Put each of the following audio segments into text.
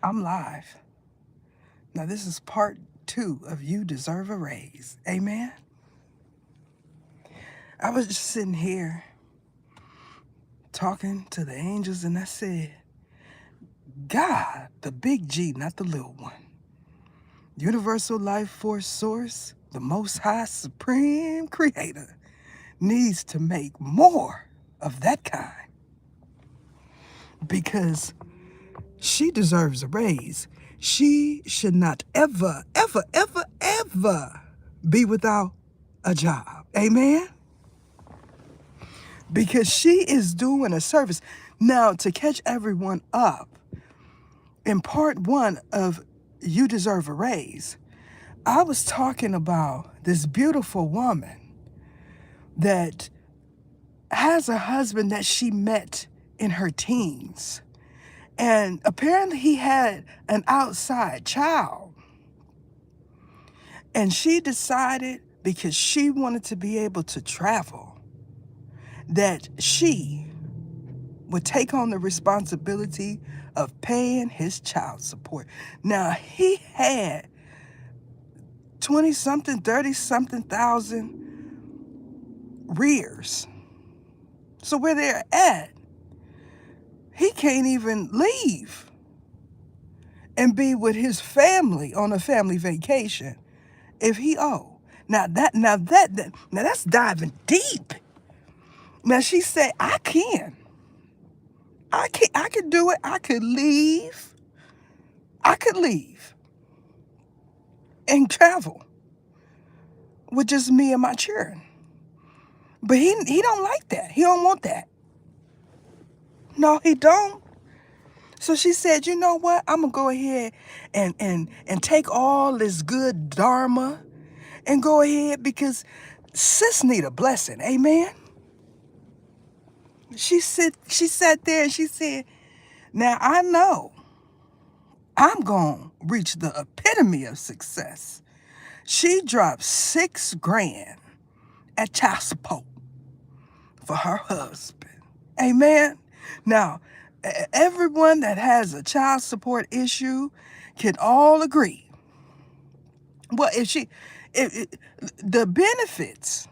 I'm live. Now, this is part 2 of You Deserve a Raise. Amen. I was just sitting here talking to the angels, and I said, God, the big G, not the little one, universal life force source, the most high supreme creator, needs to make more of that kind because she deserves a raise. She should not ever, ever, ever, ever be without a job. Amen? Because she is doing a service. Now, to catch everyone up, in part 1 of You Deserve a Raise, I was talking about this beautiful woman that has a husband that she met in her teens. And apparently he had an outside child. And she decided, because she wanted to be able to travel, that she would take on the responsibility of paying his child support. Now, he had 20-something, 30-something thousand rears. So where they're at, he can't even leave and be with his family on a family vacation if he owe. Now that's diving deep. Now she said, I can do it. I could leave and travel with just me and my children. But he don't like that. He don't want that. No, he don't. So she said, you know what? I'm gonna go ahead and take all this good dharma and go ahead because sis need a blessing. Amen. She sat there and she said, now I know I'm gonna reach the epitome of success. She dropped $6,000 at child support for her husband. Amen. Now, everyone that has a child support issue can all agree. Well, the benefits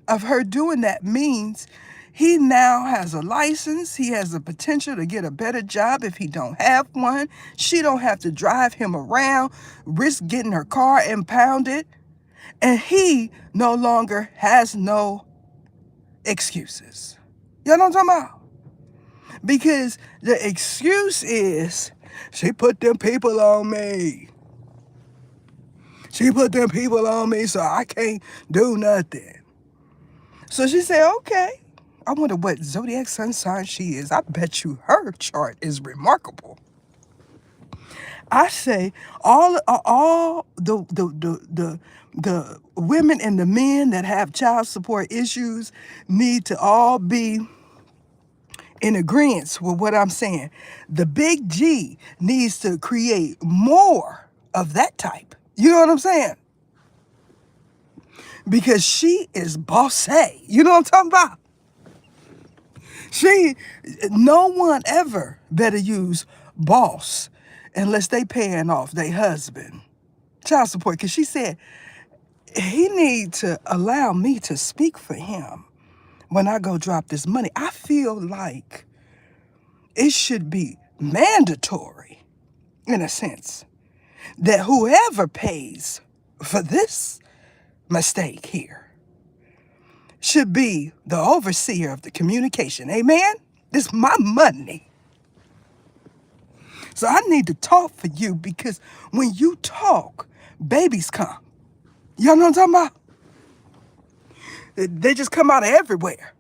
of her doing that means he now has a license. He has the potential to get a better job if he don't have one. She don't have to drive him around, risk getting her car impounded. And he no longer has no excuses. You know what I'm talking about? Because the excuse is, she put them people on me. She put them people on me, so I can't do nothing. So she said, okay. I wonder what zodiac sun sign she is. I bet you her chart is remarkable. I say all the women and the men that have child support issues need to all be in agreement with what I'm saying. The big G needs to create more of that type. You know what I'm saying? Because she is bossy. You know what I'm talking about? No one ever better use boss unless they paying off their husband child support. Because she said, he need to allow me to speak for him when I go drop this money. I feel like it should be mandatory, in a sense, that whoever pays for this mistake here should be the overseer of the communication. Amen? This is my money. So I need to talk for you because when you talk, babies come. Y'all know what I'm talking about? They just come out of everywhere.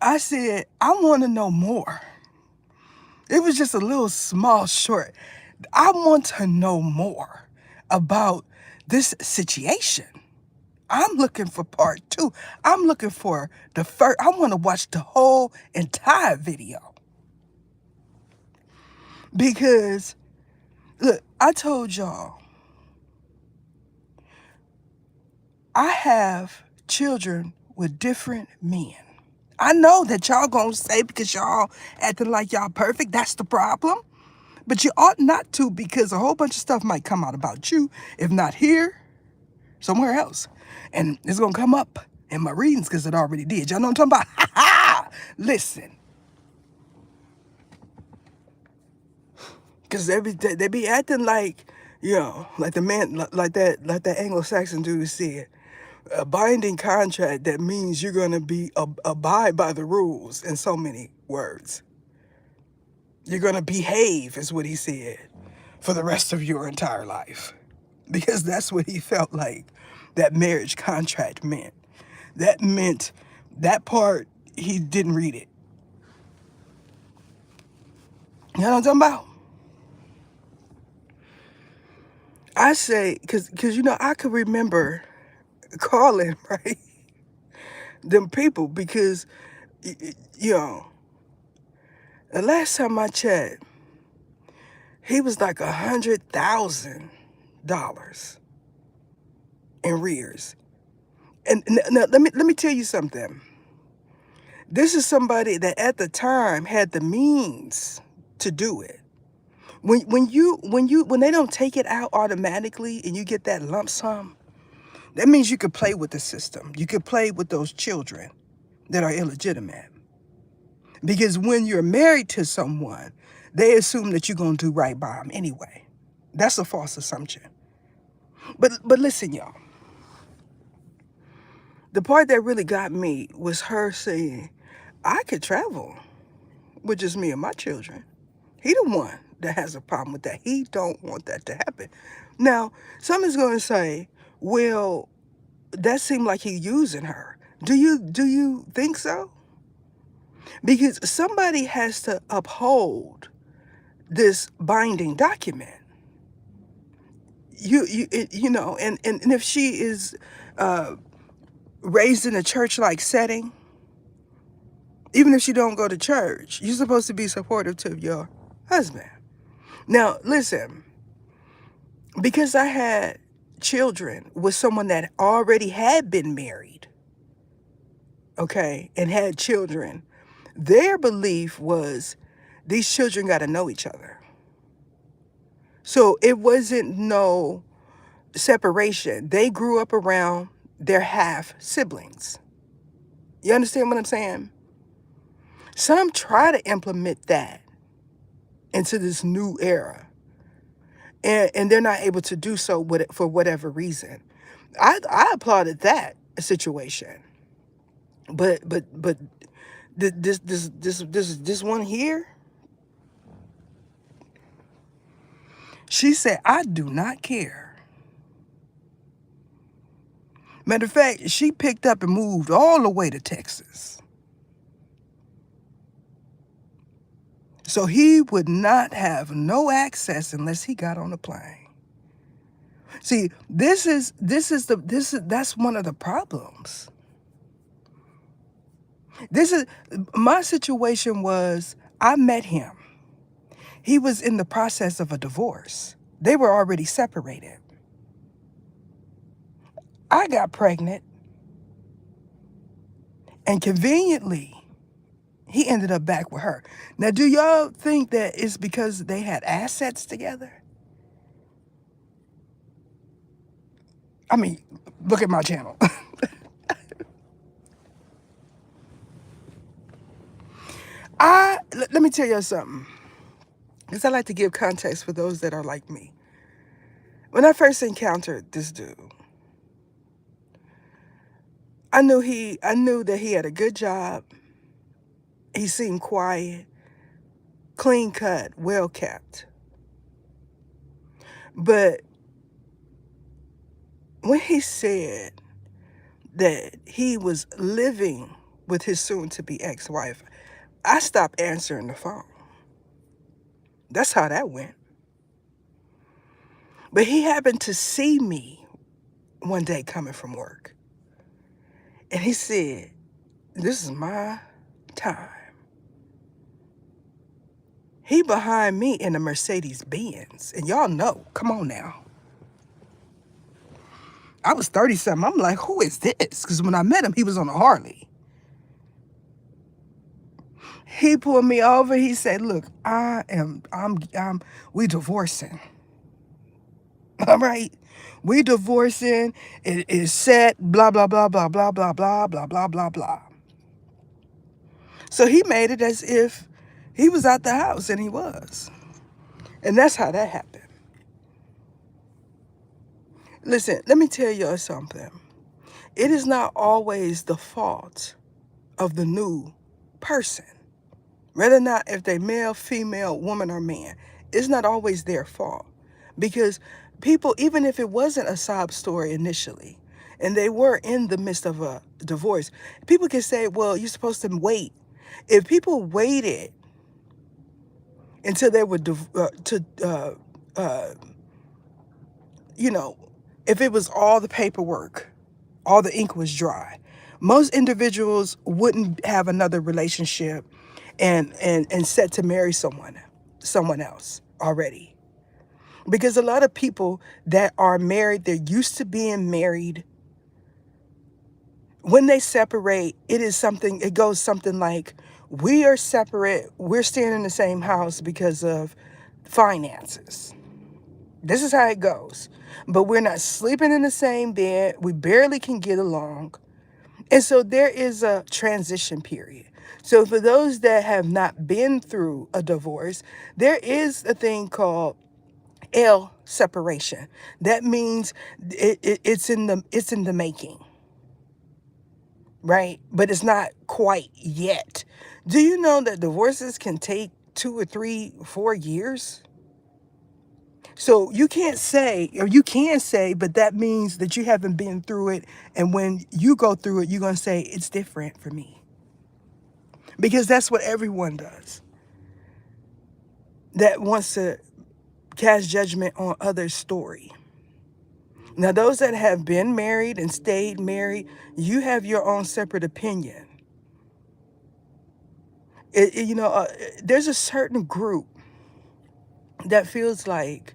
I said, I want to know more. It was just a little small short. I want to know more about this situation. I'm looking for part 2. I'm looking for the first. I want to watch the whole entire video. Because, look, I told y'all, I have children with different men. I know that y'all gonna say because y'all acting like y'all perfect, that's the problem. But you ought not to, because a whole bunch of stuff might come out about you, if not here, somewhere else. And it's gonna come up in my readings because it already did. Y'all know what I'm talking about? Ha ha! Listen. Because they be acting like, like the man, like that Anglo-Saxon dude said, a binding contract that means you're going to be abide by the rules in so many words. You're going to behave, is what he said, for the rest of your entire life. Because that's what he felt like that marriage contract meant. That meant that part, he didn't read it. You know what I'm talking about? I say, because I could remember calling, right, them people, because, the last time I checked, he was like $100,000 in arrears. And now, let me tell you something. This is somebody that at the time had the means to do it. When they don't take it out automatically and you get that lump sum, that means you could play with the system. You could play with those children that are illegitimate. Because when you're married to someone, they assume that you're going to do right by them anyway. That's a false assumption. But listen, y'all. The part that really got me was her saying, I could travel with just me and my children. He the one that has a problem with that. He don't want that to happen. Now, someone's going to say, well, that seemed like he using her. Do you think so? Because somebody has to uphold this binding document. And if she is raised in a church-like setting, even if she don't go to church, you're supposed to be supportive to your husband. Now, listen, because I had children with someone that already had been married, okay, and had children, their belief was these children got to know each other. So it wasn't no separation. They grew up around their half siblings. You understand what I'm saying? Some try to implement that into this new era, and they're not able to do so for whatever reason. I applauded that situation, but this one here, she said, I do not care. Matter of fact, she picked up and moved all the way to Texas. So he would not have no access unless he got on a plane. See, that's one of the problems. My situation was, I met him. He was in the process of a divorce. They were already separated. I got pregnant, and conveniently, he ended up back with her. Now, do y'all think that it's because they had assets together? I mean, look at my channel. Let me tell you something, because I like to give context for those that are like me. When I first encountered this dude, I knew that he had a good job. He seemed quiet, clean cut, well kept. But when he said that he was living with his soon-to-be ex-wife, I stopped answering the phone. That's how that went. But he happened to see me one day coming from work. And he said, this is my time. He behind me in a Mercedes-Benz. And y'all know, come on now. I was 30-something. I'm like, who is this? Because when I met him, he was on a Harley. He pulled me over. He said, "Look, we divorcing. All right, we divorcing. It is set. Blah blah blah blah blah blah blah blah blah blah blah." So he made it as if he was out the house, and he was, and that's how that happened. Listen, let me tell you something. It is not always the fault of the new person. Whether or not if they male, female, woman, or man, it's not always their fault. Because people, even if it wasn't a sob story initially, and they were in the midst of a divorce, people can say, well, you're supposed to wait. If people waited until they were, you know, if it was all the paperwork, all the ink was dry, most individuals wouldn't have another relationship and set to marry someone else already. Because a lot of people that are married, they're used to being married. When they separate, it goes something like, we are separate, we're staying in the same house because of finances. This is how it goes. But we're not sleeping in the same bed. We barely can get along. And so there is a transition period. So for those that have not been through a divorce, there is a thing called L separation. That means it's in the making, right? But it's not quite yet. Do you know that divorces can take 2 or 3, 4 years? So you can't say, or you can say, but that means that you haven't been through it. And when you go through it, you're going to say, it's different for me. Because that's what everyone does that wants to cast judgment on others' story. Now, those that have been married and stayed married, you have your own separate opinion. There's a certain group that feels like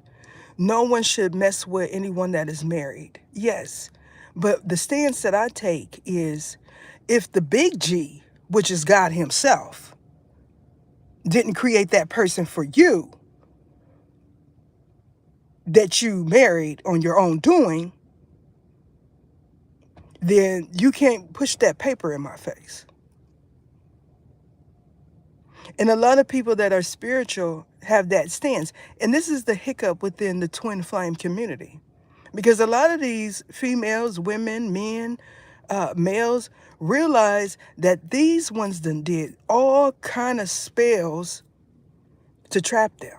no one should mess with anyone that is married. Yes. But the stance that I take is, if the big G, which is God himself, didn't create that person for you, that you married on your own doing, then you can't push that paper in my face. And a lot of people that are spiritual have that stance. And this is the hiccup within the twin flame community. Because a lot of these females, women, men, males realize that these ones done did all kind of spells to trap them.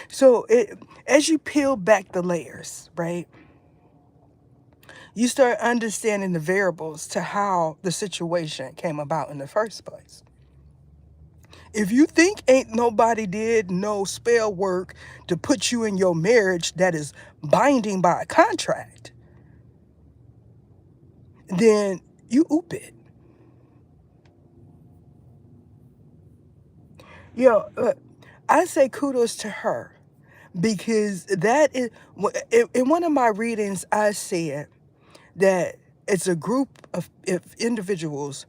So as you peel back the layers, right, you start understanding the variables to how the situation came about in the first place. If you think ain't nobody did no spell work to put you in your marriage that is binding by a contract, then you oop it. I say kudos to her, because that is, in one of my readings, I said that it's a group of individuals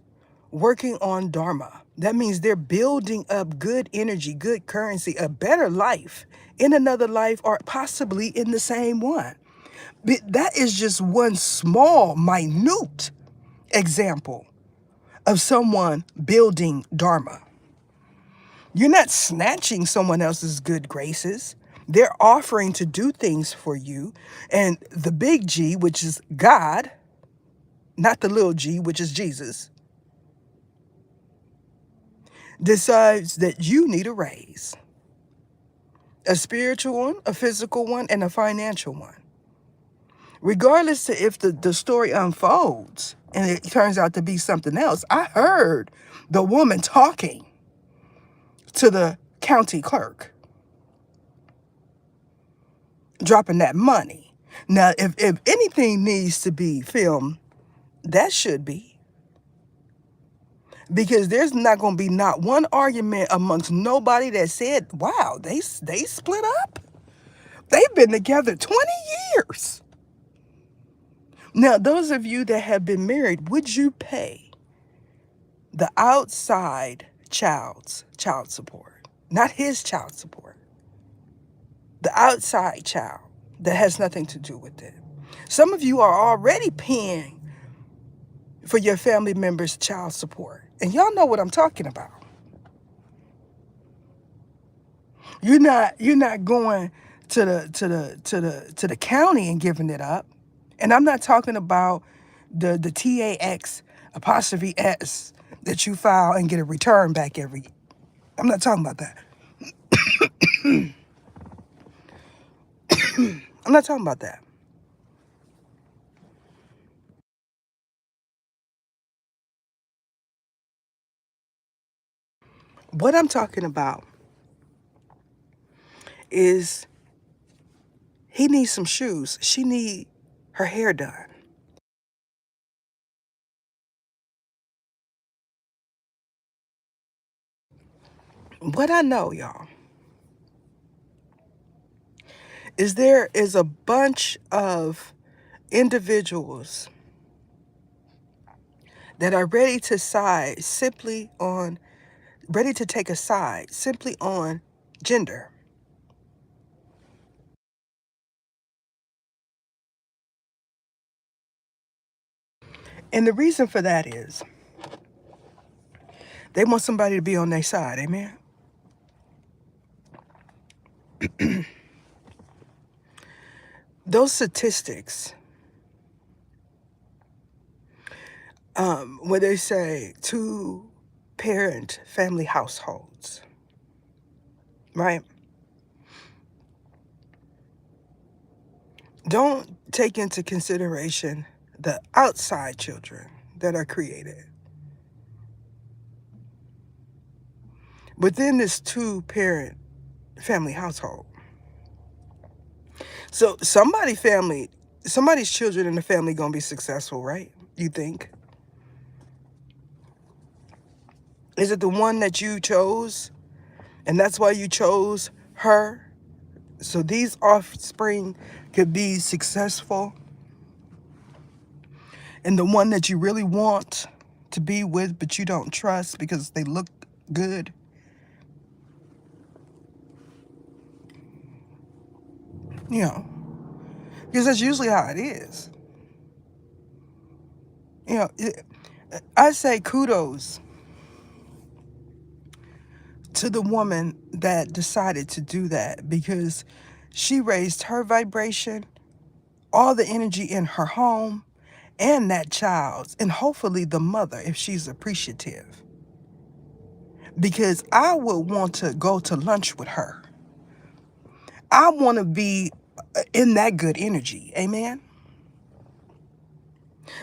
working on Dharma. That means they're building up good energy, good currency, a better life in another life, or possibly in the same one. But that is just one small, minute example of someone building Dharma. You're not snatching someone else's good graces. They're offering to do things for you. And the big G, which is God, not the little g, which is Jesus, decides that you need a raise. A spiritual one, a physical one, and a financial one. Regardless to if the story unfolds and it turns out to be something else. I heard the woman talking to the county clerk, dropping that money. Now, if anything needs to be filmed, that should be. Because there's not going to be not one argument amongst nobody that said, wow, they split up. They've been together 20 years. Now, those of you that have been married, would you pay the outside child's child support? Not his child support. The outside child that has nothing to do with it. Some of you are already paying for your family members' child support. And y'all know what I'm talking about. You're not going to the county and giving it up. And I'm not talking about the TAX apostrophe S that you file and get a return back every. I'm not talking about that. I'm not talking about that. What I'm talking about is he needs some shoes. She need her hair done. What I know, y'all, is there is a bunch of individuals that are ready to take a side simply on gender. And the reason for that is they want somebody to be on their side. Amen. Those statistics, where they say two parent family households, right? Don't take into consideration the outside children that are created within this two parent family household. So somebody's children in the family gonna be successful, right? You think? Is it the one that you chose? And that's why you chose her? So these offspring could be successful. And the one that you really want to be with, but you don't trust because they look good. You know, because that's usually how it is. You know, I say kudos to the woman that decided to do that because she raised her vibration, all the energy in her home, and that child's, and hopefully the mother if she's appreciative. Because I would want to go to lunch with her. I want to be in that good energy. Amen.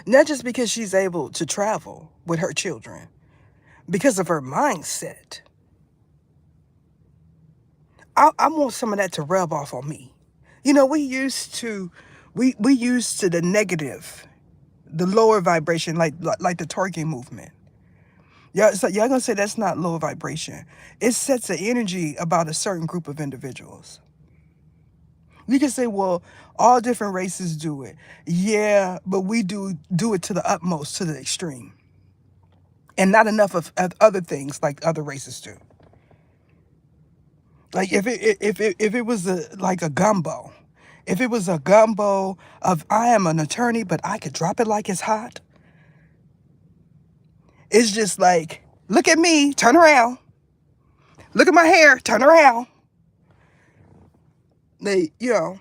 Not just because she's able to travel with her children, because of her mindset. I want some of that to rub off on me. You know, we used to the negative, the lower vibration, like the twerking movement. Yeah, so y'all gonna say that's not low vibration. It sets an energy about a certain group of individuals. You can say, well, all different races do it. Yeah, but we do it to the utmost, to the extreme, and not enough of other things like other races do. Like if it was like a gumbo, if it was a gumbo of I am an attorney, but I could drop it like it's hot. It's just like, look at me, turn around. Look at my hair, turn around. You know,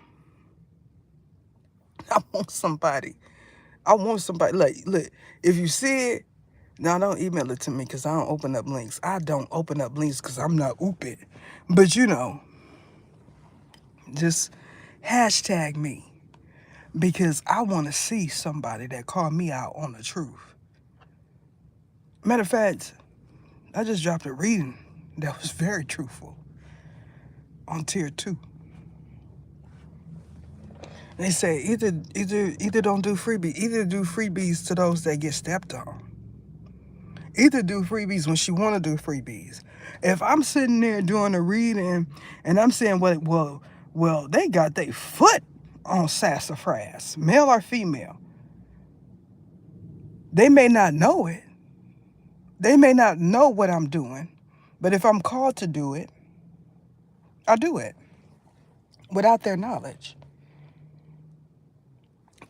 I want somebody. I want somebody. Look, if you see it, now don't email it to me because I don't open up links. I don't open up links because I'm not oopid. But you know, just hashtag me because I want to see somebody that call me out on the truth. Matter of fact, I just dropped a reading that was very truthful on tier 2. They say either don't do freebies, either do freebies to those that get stepped on. Either do freebies when she want to do freebies. If I'm sitting there doing a reading and I'm saying, well, they got their foot on sassafras, male or female. They may not know it. They may not know what I'm doing, but if I'm called to do it, I'll do it without their knowledge.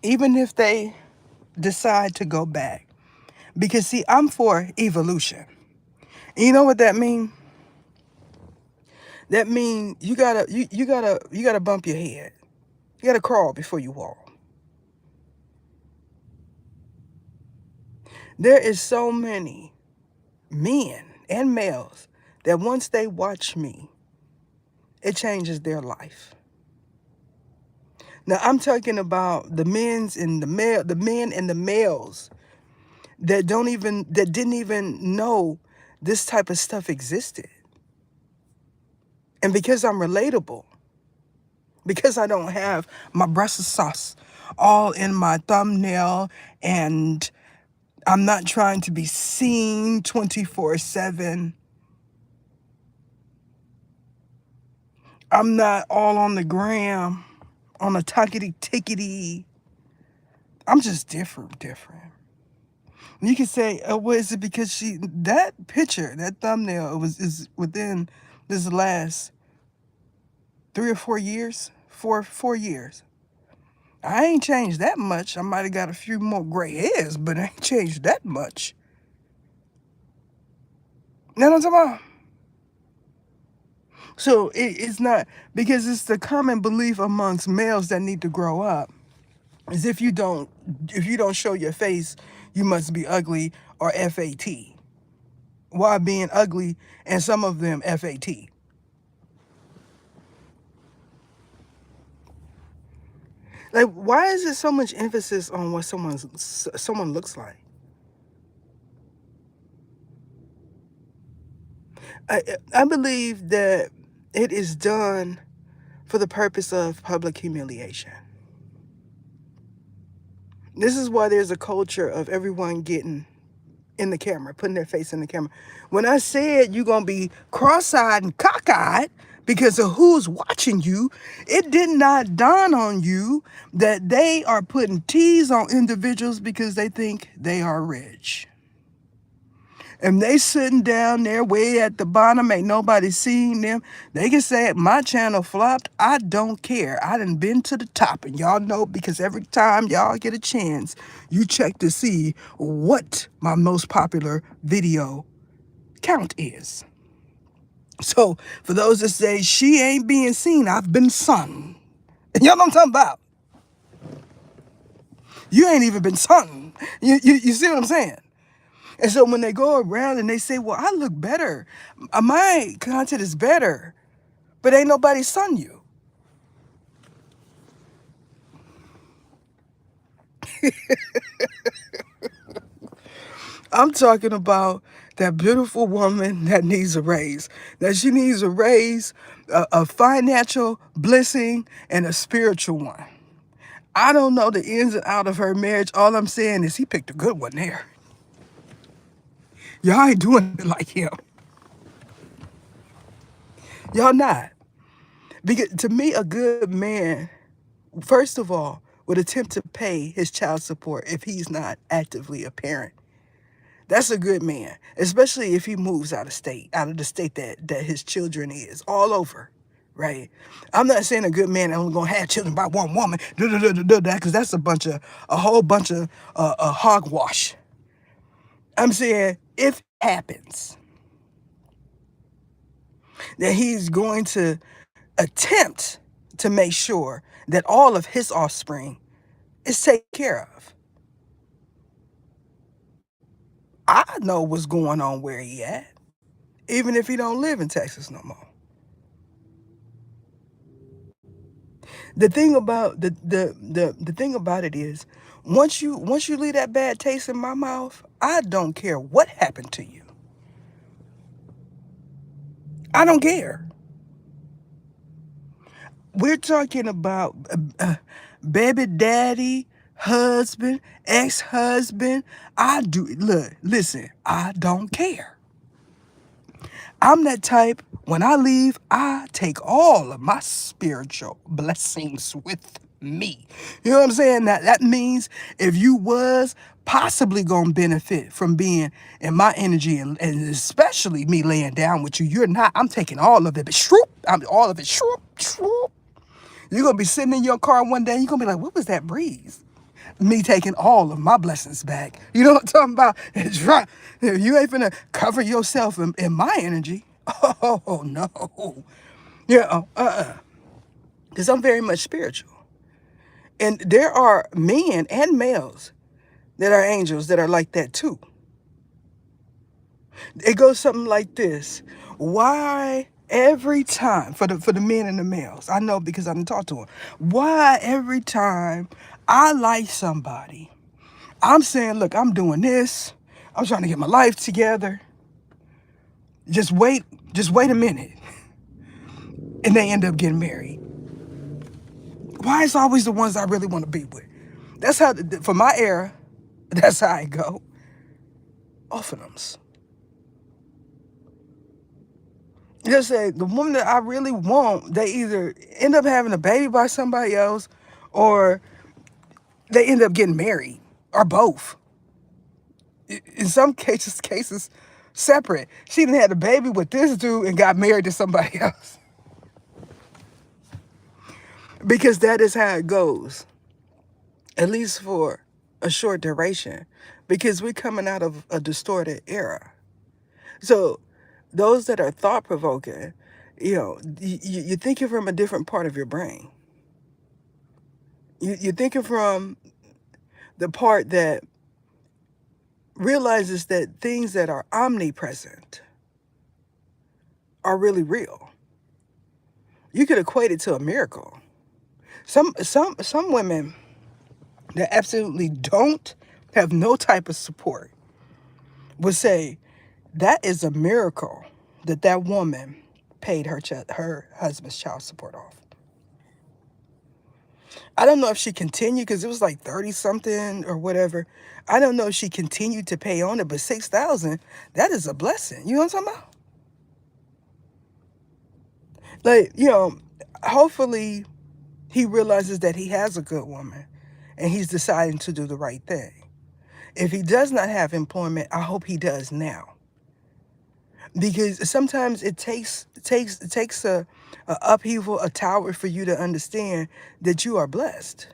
Even if they decide to go back. Because see, I'm for evolution. And you know what that means? That means you gotta bump your head. You gotta crawl before you walk. There is so many men and males that once they watch me, it changes their life. Now I'm talking about the men and the males that didn't even know this type of stuff existed. And because I'm relatable, because I don't have my Brussels sauce all in my thumbnail, and I'm not trying to be seen 24/7. I'm not all on the gram, on a tuckety tickety. I'm just different. You can say, oh, well, is it because that picture, that thumbnail is within this last 3 or 4 years? 4 years. I ain't changed that much. I might have got a few more gray hairs, but I ain't changed that much. You know what I'm talking about? So it's not, because it's the common belief amongst males that need to grow up, is if you don't show your face, you must be ugly or FAT. Why being ugly and some of them FAT? Like, why is there so much emphasis on what someone looks like? I believe that it is done for the purpose of public humiliation. This is why there's a culture of everyone getting in the camera, putting their face in the camera. When I said you're going to be cross-eyed and cockeyed because of who's watching you, it did not dawn on you that they are putting T's on individuals because they think they are rich. And they sitting down there way at the bottom, ain't nobody seeing them. They can say, my channel flopped. I don't care. I done been to the top. And y'all know, because every time y'all get a chance, you check to see what my most popular video count is. So for those that say she ain't being seen, I've been sung. And y'all know what I'm talking about. You ain't even been sung. You see what I'm saying? And so when they go around and they say, well, I look better, my content is better, but ain't nobody sung you. I'm talking about that beautiful woman that needs a raise, that she needs a raise, a financial blessing and a spiritual one. I don't know the ins and out of her marriage. All I'm saying is he picked a good one there. Y'all ain't doing it like him. Y'all not. Because to me, a good man, first of all, would attempt to pay his child support if he's not actively a parent. That's a good man, especially if he moves out of the state that his children is, all over, right? I'm not saying a good man only gonna have children by one woman, because that's a whole bunch of hogwash. I'm saying if it happens that he's going to attempt to make sure that all of his offspring is taken care of. I know what's going on where he at, even if he don't live in Texas no more. The thing about the thing about it is, once you leave that bad taste in my mouth, I don't care what happened to you. I don't care. We're talking about baby daddy, husband, ex-husband. Listen, I don't care. I'm that type, when I leave, I take all of my spiritual blessings with me. You know what I'm saying? That means if you was possibly gonna benefit from being in my energy, and especially me laying down with you, you're not. I'm taking all of it, but shroop, I'm all of it, shroop, shroop. You're gonna be sitting in your car one day, you're gonna be like, what was that breeze? Me taking all of my blessings back. You know what I'm talking about? It's right. If you ain't finna cover yourself in my energy, oh no. Yeah, because I'm very much spiritual. And there are men and males that are angels that are like that too. It goes something like this. Why every time, for the men and the males, I know because I didn't talk to them, why every time I like somebody, I'm saying, look, I'm doing this, I'm trying to get my life together, just wait a minute, and they end up getting married. Why is always the ones I really want to be with? That's how, for my era, that's how I go. Orphanums. Just say the woman that I really want, they either end up having a baby by somebody else, or they end up getting married, or both. In some cases separate. She done had a baby with this dude and got married to somebody else. Because that is how it goes, at least for a short duration, because we're coming out of a distorted era. So those that are thought-provoking, you're thinking from a different part of your brain. You're thinking from the part that realizes that things that are omnipresent are really real. You could equate it to a miracle. Some women that absolutely don't have no type of support would say that is a miracle that woman paid her husband's child support off. I don't know if she continued, because it was like 30 something or whatever. I don't know if she continued to pay on it, but 6,000, that is a blessing. You know what I'm talking about? Like, hopefully he realizes that he has a good woman and he's deciding to do the right thing. If he does not have employment, I hope he does now. Because sometimes it takes a upheaval, a tower, for you to understand that you are blessed.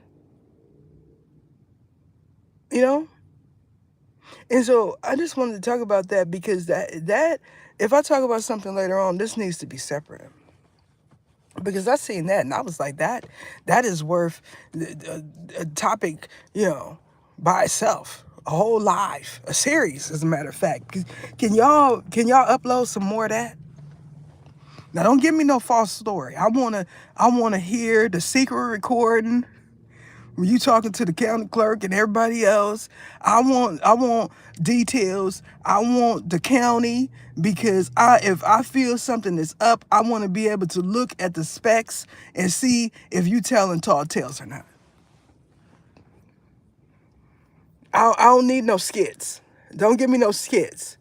You know? And so I just wanted to talk about that, because that if I talk about something later on, this needs to be separate. Because I seen that and I was like, that is worth a topic, by itself. A whole live, a series, as a matter of fact. Can y'all upload some more of that? Now don't give me no false story. I wanna hear the secret recording when you talking to the county clerk and everybody else. I want details. I want the county, because if I feel something is up, I want to be able to look at the specs and see if you telling tall tales or not. I don't need no skits. Don't give me no skits.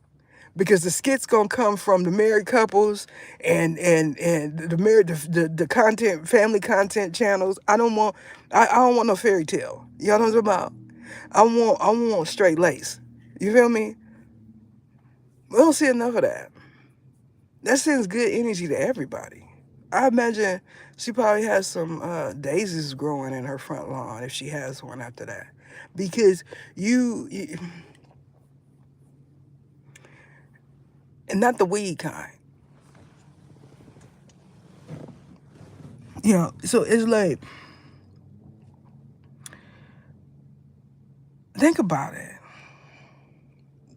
Because the skits gonna come from the married couples and the married the content, family content channels. I don't want no fairy tale. You know what I'm talking about? I want straight lace. You feel me? We don't see enough of that. That sends good energy to everybody. I imagine she probably has some daisies growing in her front lawn, if she has one after that. Because you and not the weed kind. So it's like, think about it.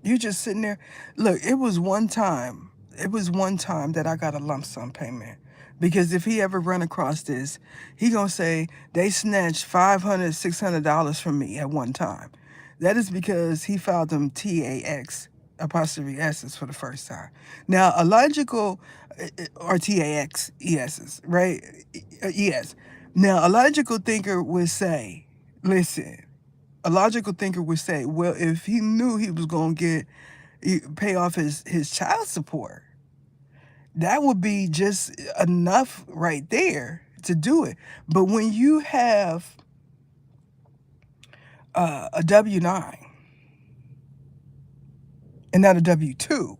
You just sitting there. Look, it was one time that I got a lump sum payment. Because if he ever run across this, he gonna say they snatched $500, $600 from me at one time. That is because he filed them TAX apostrophe S's for the first time. Now, a logical, or TAX ES's, right? Yes. Now, a logical thinker would say, listen, a logical thinker would say, well, if he knew he was going to pay off his child support, that would be just enough right there to do it. But when you have a W-9 and not a W-2,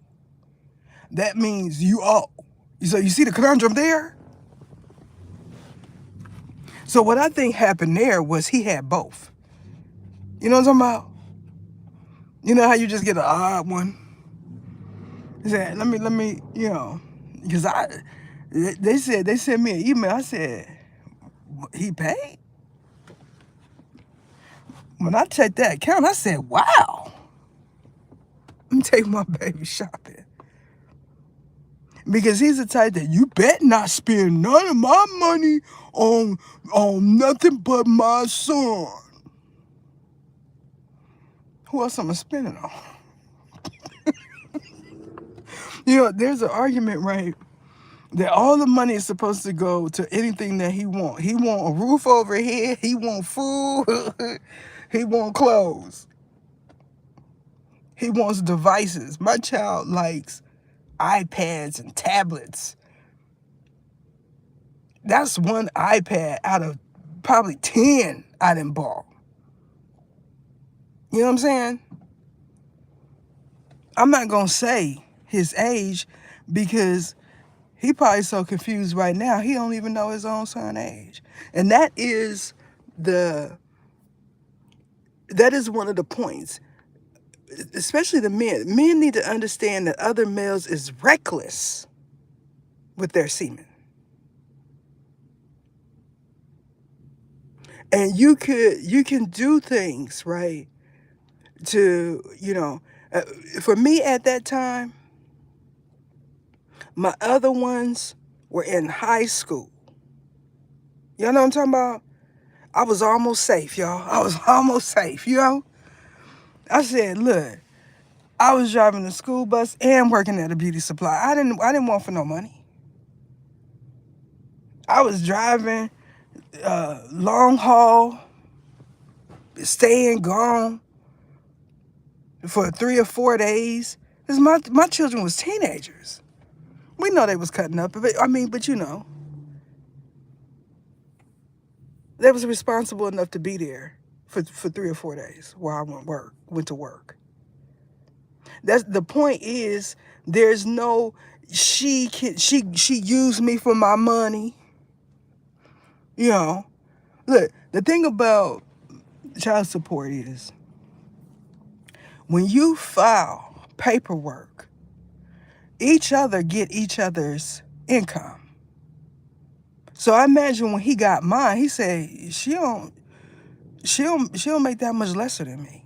that means you owe. So you see the conundrum there? So what I think happened there was he had both. You know what I'm talking about? You know how you just get an odd one? He said, let me, because they sent me an email. I said, he paid? When I checked that account, I said, wow. Let me take my baby shopping. Because he's the type that you bet not spend none of my money on nothing but my son. Who else am I spending on? There's an argument, right, that all the money is supposed to go to anything that he want. He want a roof over his head. He want food. He want clothes. He wants devices. My child likes iPads and tablets. That's one iPad out of probably 10 I done bought. You know what I'm saying? I'm not going to say his age because he probably so confused right now, he don't even know his own son's age. And that is one of the points, especially the men. Men need to understand that other males is reckless with their semen. And you can do things, right, to, for me at that time, my other ones were in high school. Y'all know what I'm talking about? I was almost safe, y'all. I was almost safe, I said, look, I was driving the school bus and working at a beauty supply. I didn't want for no money. I was driving long haul, staying gone for 3 or 4 days. Because my children was teenagers. We know they was cutting up. But they was responsible enough to be there for 3 or 4 days while I went to work. That's the point. Is there's no she used me for my money. Look, the thing about child support is when you file paperwork, each other get each other's income. So I imagine when he got mine, he said she don't make that much lesser than me.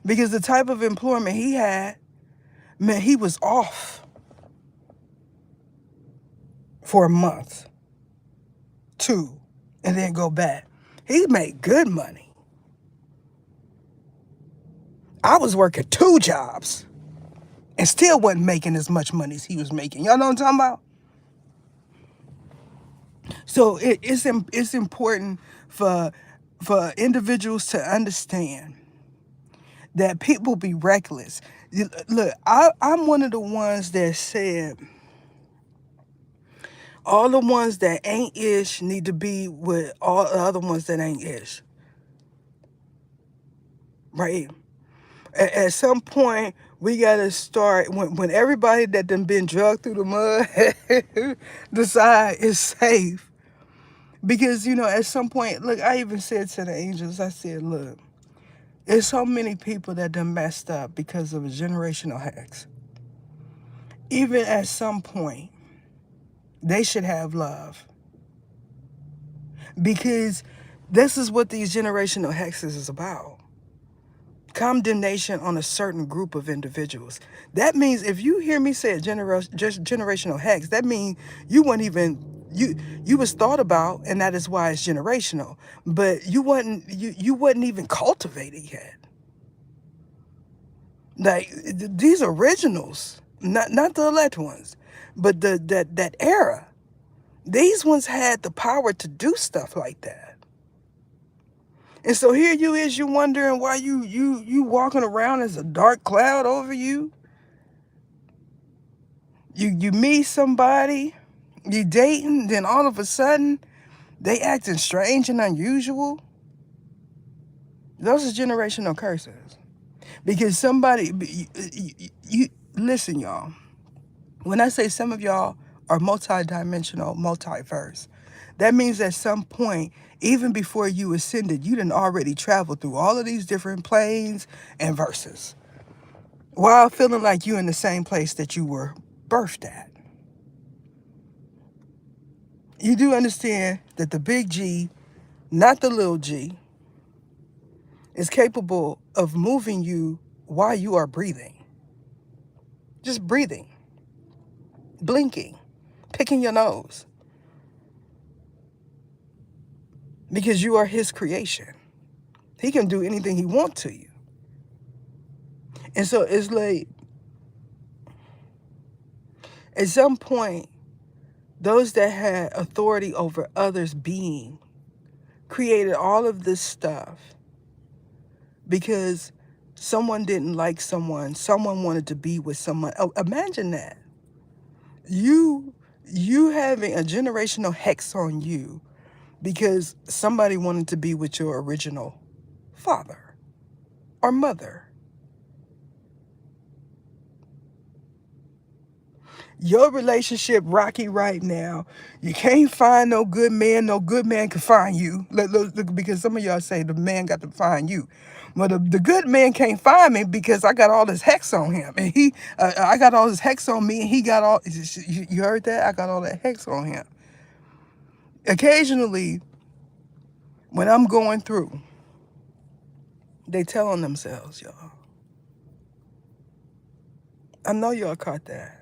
Because the type of employment he had, man, he was off for a month, 2, and then go back. He made good money. I was working 2 jobs and still wasn't making as much money as he was making. Y'all know what I'm talking about? So it's important for individuals to understand that people be reckless. Look, I'm one of the ones that said all the ones that ain't ish need to be with all the other ones that ain't ish. Right? At some point, we got to start, when everybody that done been drugged through the mud decide it's safe. Because, at some point, look, I even said to the angels, I said, look, there's so many people that done messed up because of a generational hex. Even at some point, they should have love. Because this is what these generational hexes is about. Condemnation on a certain group of individuals. That means if you hear me say just generational hex, that means you weren't even, you was thought about, and that is why it's generational. But you wasn't even cultivated yet. Like these originals, not the elect ones, but that era. These ones had the power to do stuff like that. And so here you wondering why you walking around as a dark cloud over you. You meet somebody, you dating, then all of a sudden, They acting strange and unusual. Those are generational curses. Because somebody, you listen, y'all. When I say some of y'all are multidimensional, multiverse, that means at some point, even before you ascended, you done already traveled through all of these different planes and verses while feeling like you in the same place that you were birthed at. You do understand that the big G, not the little g, is capable of moving you while you are breathing. Just breathing, blinking, picking your nose, because you are his creation. He can do anything he wants to you. And so it's like, at some point, those that had authority over others being created all of this stuff because someone didn't like someone wanted to be with someone. Oh, imagine that. You having a generational hex on you because somebody wanted to be with your original father or mother. Your relationship rocky right now. You can't find no good man. No good man can find you. Look, because some of y'all say the man got to find you. Well, the good man can't find me because I got all this hex on him. And I got all this hex on me and he got all, you heard that? I got all that hex on him. Occasionally, when I'm going through, they telling themselves, y'all. I know y'all caught that.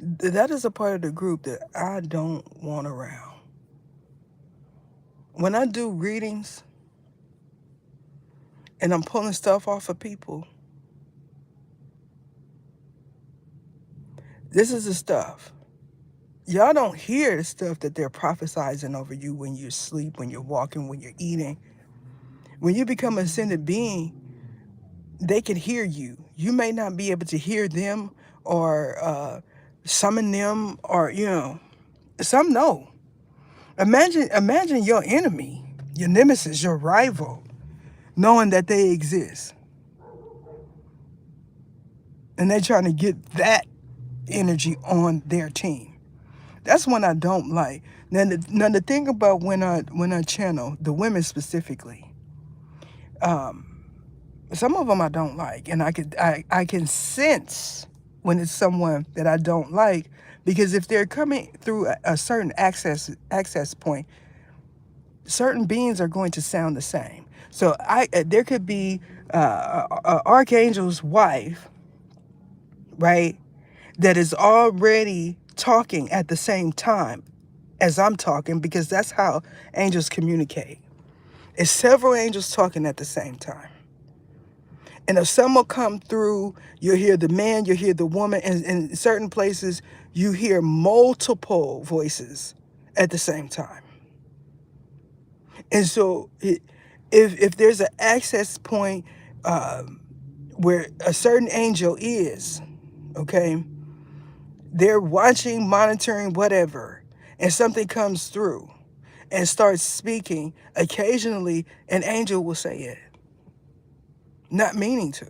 That is a part of the group that I don't want around. When I do readings and I'm pulling stuff off of people, this is the stuff. Y'all don't hear the stuff that they're prophesizing over you when you sleep, when you're walking, when you're eating. When you become an ascended being, they can hear you. You may not be able to hear them or summon them or, some know. Imagine your enemy, your nemesis, your rival, knowing that they exist. And they're trying to get that energy on their team. That's one I don't like. Now the thing about when I channel, the women specifically, some of them I don't like. And I can sense when it's someone that I don't like, because if they're coming through a certain access point, certain beings are going to sound the same. So there could be a archangel's wife, right, that is already talking at the same time as I'm talking, because that's how angels communicate. It's several angels talking at the same time. And if someone come through, you'll hear the man, you'll hear the woman, and in certain places, you hear multiple voices at the same time. And so if there's an access point where a certain angel is, okay, they're watching, monitoring, whatever, and something comes through and starts speaking, occasionally an angel will say it, not meaning to.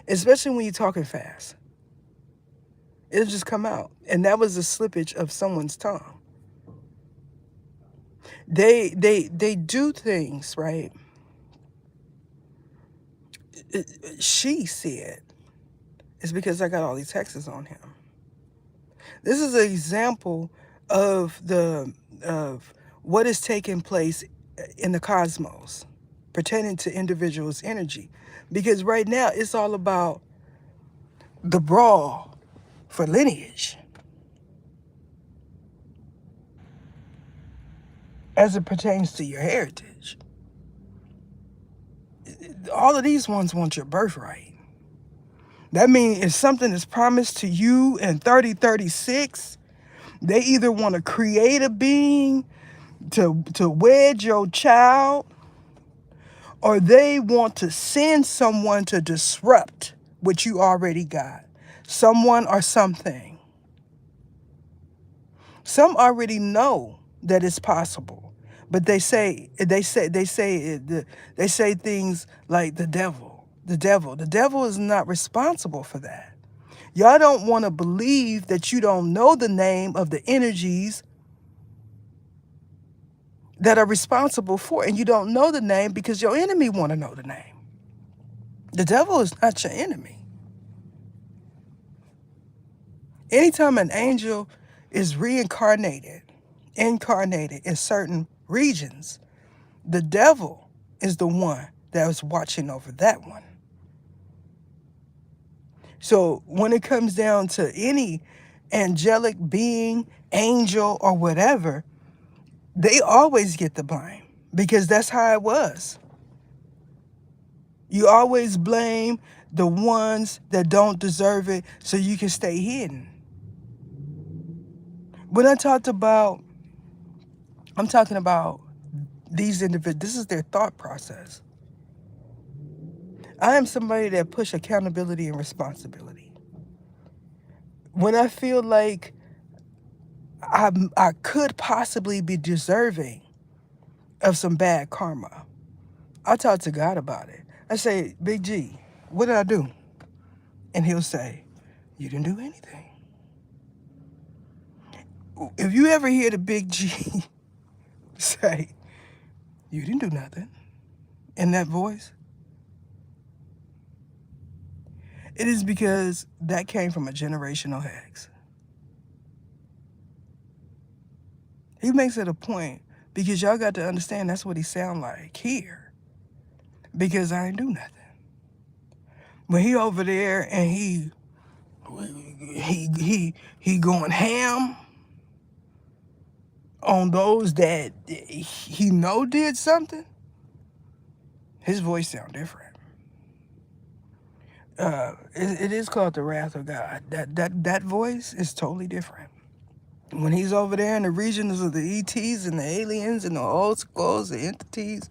Especially when you're talking fast. It'll just come out. And that was a slippage of someone's tongue. They do things, right? She said, it's because I got all these hexes on him. This is an example of what is taking place in the cosmos pertaining to individuals' energy. Because right now it's all about the brawl for lineage as it pertains to your heritage. All of these ones want your birthright. That means if something is promised to you in 3036, they either want to create a being to wed your child, or they want to send someone to disrupt what you already got. Someone or something. Some already know that it's possible. But they say things like the devil is not responsible for that. Y'all don't want to believe that you don't know the name of the energies that are responsible for it, and you don't know the name because your enemy want to know the name. The devil is not your enemy. Anytime an angel is incarnated in certain regions, the devil is the one that is watching over that one. So when it comes down to any angelic being, angel, or whatever, they always get the blame because that's how it was. You always blame the ones that don't deserve it so you can stay hidden. When I'm talking about these individuals, this is their thought process. I am somebody that push accountability and responsibility. When I feel like I could possibly be deserving of some bad karma, I talk to God about it. I say, Big G, what did I do? And he'll say, you didn't do anything. If you ever hear the Big G say, you didn't do nothing, in that voice, it is because that came from a generational hex. He makes it a point because y'all got to understand that's what he sound like here. Because I ain't do nothing. When he over there and he going ham on those that he know did something, his voice sound different. It is called the wrath of God. That voice is totally different. When he's over there in the regions of the ETs and the aliens and the old skulls, the entities,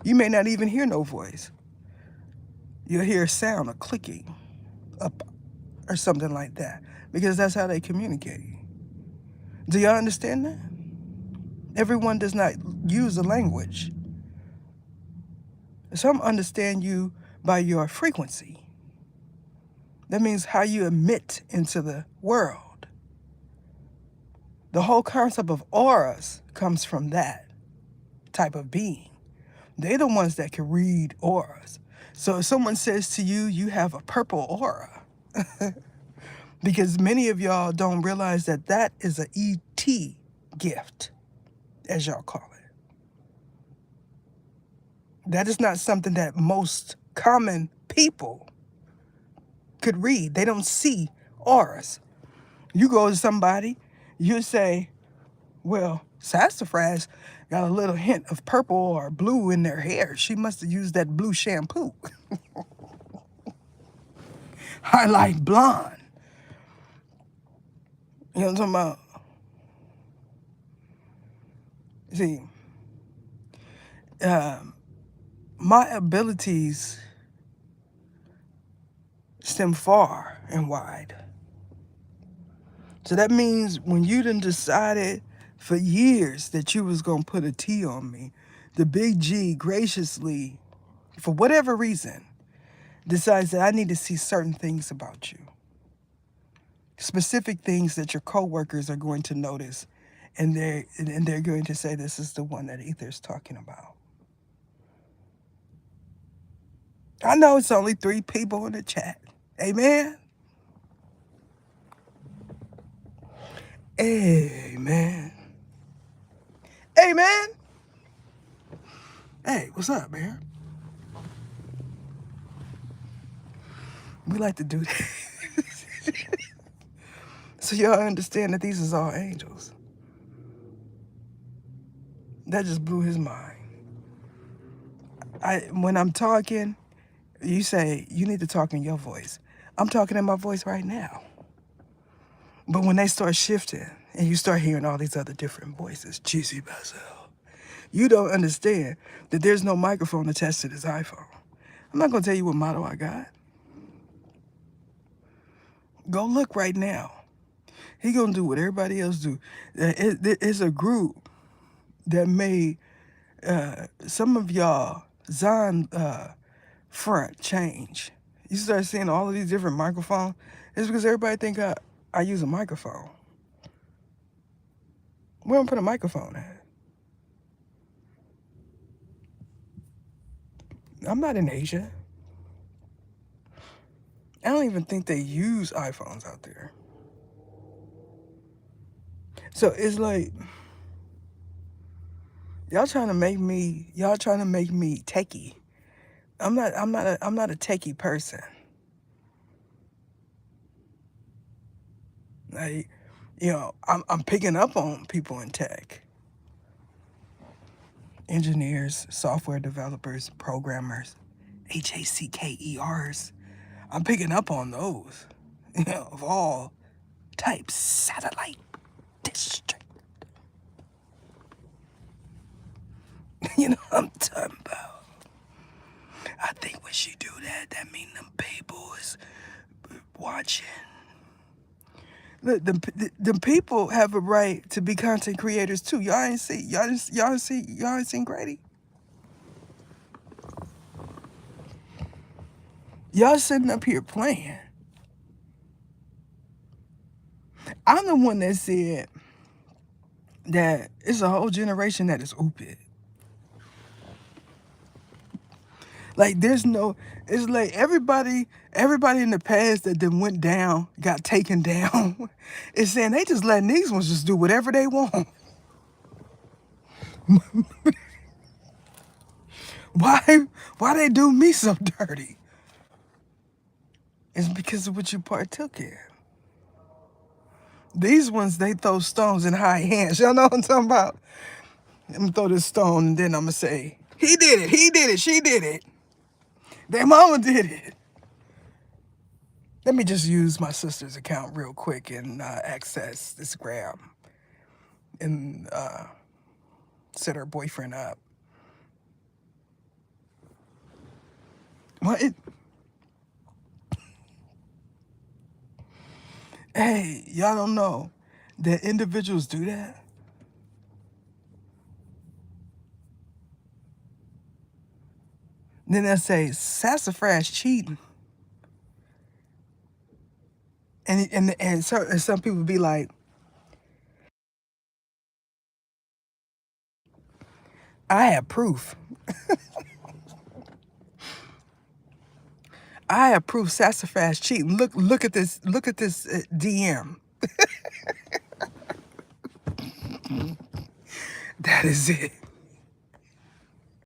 you may not even hear no voice. You'll hear a sound, a clicking, up or something like that, because that's how they communicate. Do y'all understand that? Everyone does not use a language. Some understand you by your frequency. That means how you emit into the world. The whole concept of auras comes from that type of being. They're the ones that can read auras. So if someone says to you, you have a purple aura, because many of y'all don't realize that that is an ET gift, as y'all call it. That is not something that most common people could read. They don't see auras. You go to somebody, you say, well, sassafras got a little hint of purple or blue in their hair. She must have used that blue shampoo. I like blonde. You know what I'm talking about? See, my abilities stem far and wide. So that means when you done decided for years that you was going to put a T on me, the Big G graciously, for whatever reason, decides that I need to see certain things about you. Specific things that your coworkers are going to notice, and they're going to say, this is the one that Ether's talking about. I know it's only 3 people in the chat. Amen? Amen. Amen? Hey, what's up, man? We like to do that. So y'all understand that these is all angels. That just blew his mind. When I'm talking, you say, you need to talk in your voice. I'm talking in my voice right now. But when they start shifting and you start hearing all these other different voices, Cheesy Basil, you don't understand that there's no microphone attached to this iPhone. I'm not going to tell you what model I got. Go look right now. He going to do what everybody else do. It's a group that made some of y'all Zion front change. You start seeing all of these different microphones. It's because everybody think I use a microphone. Where am I put a microphone at? I'm not in Asia. I don't even think they use iPhones out there. So it's like y'all trying to make me techie. I'm not a techie person. Like, I'm picking up on people in tech. Engineers, software developers, programmers, HACKERs. I'm picking up on those, of all types. Satellite district. You know what I'm talking about? I think when she do that, that mean them people is watching. Look, the people have a right to be content creators too. Y'all ain't seen Grady. Y'all sitting up here playing. I'm the one that said that it's a whole generation that is stupid. Like it's like everybody in the past that then went down, got taken down, is saying they just letting these ones just do whatever they want. Why they do me so dirty? It's because of what you partook in. These ones, they throw stones in high hands. Y'all know what I'm talking about? I'm gonna throw this stone and then I'm gonna say, he did it, she did it. Their mama did it. Let me just use my sister's account real quick and access this gram and set her boyfriend up. What? Hey, y'all don't know that individuals do that? Then they'll say, sassafras cheating. And some people be like, I have proof. I have proof sassafras cheating. Look at this DM. That is it.